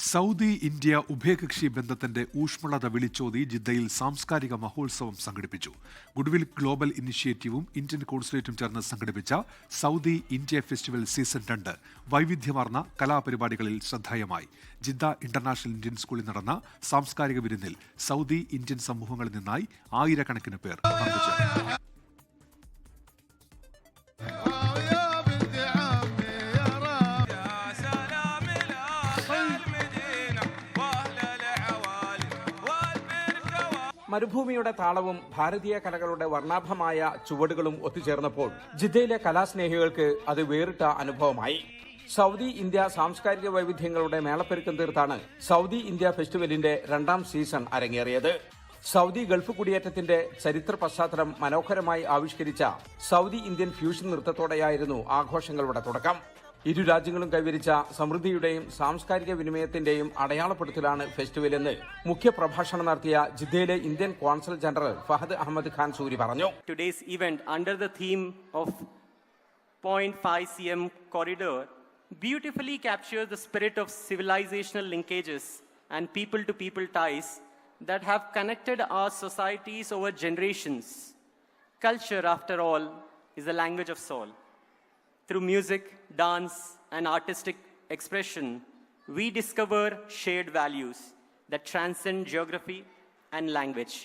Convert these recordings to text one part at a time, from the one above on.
Saudi India ഉഭയകക്ഷി ബന്ധത്തിന്റെ ഊഷ്മളത വിളിച്ചോതി ജിദ്ദയിൽ സാംസ്കാരിക മഹോത്സവം സംഘടിപ്പിച്ചു. ഗുഡ്വിൽ ഗ്ലോബൽ ഇനിഷ്യേറ്റീവും ഇന്ത്യൻ കോൺസുലേറ്റും ചേർന്ന് സംഘടിപ്പിച്ച സൗദി ഇന്ത്യ ഫെസ്റ്റിവൽ സീസൺ 2 വൈവിധ്യമാർന്ന കലാപരിപാടികളിൽ ശ്രദ്ധേയമായി. ജിദ്ദ ഇന്റർനാഷണൽ ഇന്ത്യൻ സ്കൂളിൽ നടന്ന സാംസ്കാരിക വിരുന്നിൽ സൗദി ഇന്ത്യൻ സമൂഹങ്ങളിൽ നിന്നായി ആയിരക്കണക്കിന് പേർ പങ്കുചേർന്നു. മരുഭൂമിയുടെ താളവും ഭാരതീയ കലകളുടെ വർണ്ണാഭമായ ചുവടുകളും ഒത്തുചേർന്നപ്പോൾ ജിദ്ദയിലെ കലാസ്നേഹികൾക്ക് അത് വേറിട്ട അനുഭവമായി. സൗദി ഇന്ത്യ സാംസ്കാരിക വൈവിധ്യങ്ങളുടെ മേളപ്പെരുക്കം തീർത്താണ് സൗദി ഇന്ത്യ ഫെസ്റ്റിവലിന്റെ 2ാം സീസൺ അരങ്ങേറിയത്. സൗദി ഗൾഫ് കുടിയേറ്റത്തിന്റെ ചരിത്ര പശ്ചാത്തലം മനോഹരമായി ആവിഷ്കരിച്ച സൗദി ഇന്ത്യൻ ഫ്യൂഷൻ നൃത്തത്തോടെയായിരുന്നു ആഘോഷങ്ങളുടെ തുടക്കം. ഇരു രാജ്യങ്ങളും കൈവരിച്ച സമൃദ്ധിയുടെയും സാംസ്കാരിക വിനിമയത്തിന്റെയും അടയാളപ്പെടുത്തലാണ് ഫെസ്റ്റിവൽ എന്ന് മുഖ്യ പ്രഭാഷണം നടത്തിയ ജിദ്ദയിലെ Indian consul general Fahad Ahmed Khan Suri പറഞ്ഞു. Today's event under the theme of 0.5 cm corridor beautifully captures the spirit of civilizational linkages and people-to-people ties that have connected our societies over generations. Culture, after all, is the language of soul. Through music, dance, and artistic expression, we discover shared values that transcend geography and language,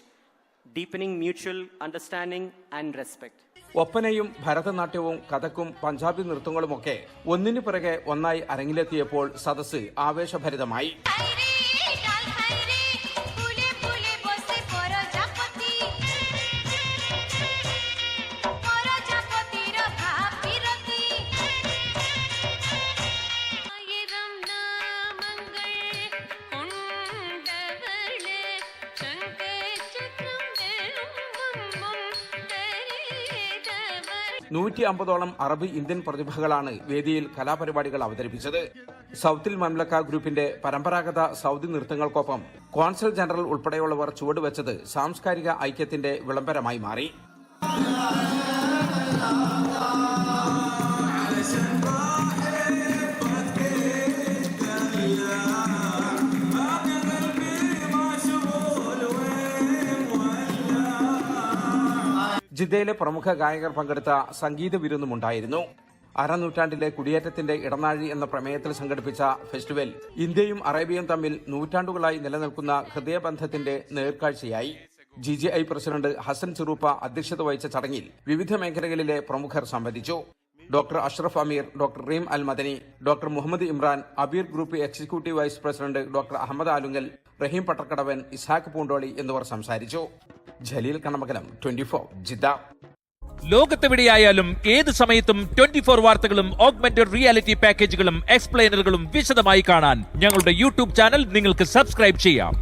deepening mutual understanding and respect. ഒപ്പനയും ഭരതനാട്യവും കഥക്കും Punjabi നൃത്തങ്ങളുമൊക്കെ ഒന്നിനു പിറകെ ഒന്നായി അരങ്ങിലെത്തിയപ്പോൾ സദസ്സ് ആവേശഭരിതമായി. നൂറ്റി 150ഓളം Arab Indian പ്രതിഭകളാണ് വേദിയിൽ കലാപരിപാടികൾ അവതരിപ്പിച്ചത്. സൗത്തിൽ മംലക്ക ഗ്രൂപ്പിന്റെ പരമ്പരാഗത സൗദി നൃത്തങ്ങൾക്കൊപ്പം കോൺസൽ ജനറൽ ഉൾപ്പെടെയുള്ളവർ ചുവടുവെച്ചത് സാംസ്കാരിക ഐക്യത്തിന്റെ വിളംബരമായി മാറി. ജിദ്ദയിലെ പ്രമുഖ ഗായകർ പങ്കെടുത്ത സംഗീത വിരുന്നുമുണ്ടായിരുന്നു. അരനൂറ്റാണ്ടിലെ കുടിയേറ്റത്തിന്റെ ഇടനാഴി എന്ന പ്രമേയത്തിൽ സംഘടിപ്പിച്ച ഫെസ്റ്റിവൽ ഇന്ത്യയും അറേബ്യയും തമ്മിൽ നൂറ്റാണ്ടുകളായി നിലനിൽക്കുന്ന ഹൃദയബന്ധത്തിന്റെ നേർക്കാഴ്ചയായി. GGI പ്രസിഡന്റ് ഹസൻ ചെറൂപ്പ അധ്യക്ഷത വഹിച്ച ചടങ്ങിൽ വിവിധ മേഖലകളിലെ പ്രമുഖർ സംബന്ധിച്ചു. Doctor Ashraf Ameer, doctor Reem Al Madani, doctor Muhammad Imran, Abeer group executive vice president doctor Ahammed Alungal, Raheem Pattakkadavan, Ishaq Poondoli എന്നിവർ സംസാരിച്ചു. ജലീൽ കണ്ണമകലം, 24 ജിദ്ദ. ലോകത്തെവിടെയായാലും ഏത് സമയത്തും 24 വാർത്തകളും ഓഗ്മെന്റഡ് റിയാലിറ്റി പാക്കേജുകളും എക്സ്പ്ലെയിനറുകളും വിശദമായി കാണാൻ ഞങ്ങളുടെ യൂട്യൂബ് ചാനൽ നിങ്ങൾക്ക് സബ്സ്ക്രൈബ് ചെയ്യാം.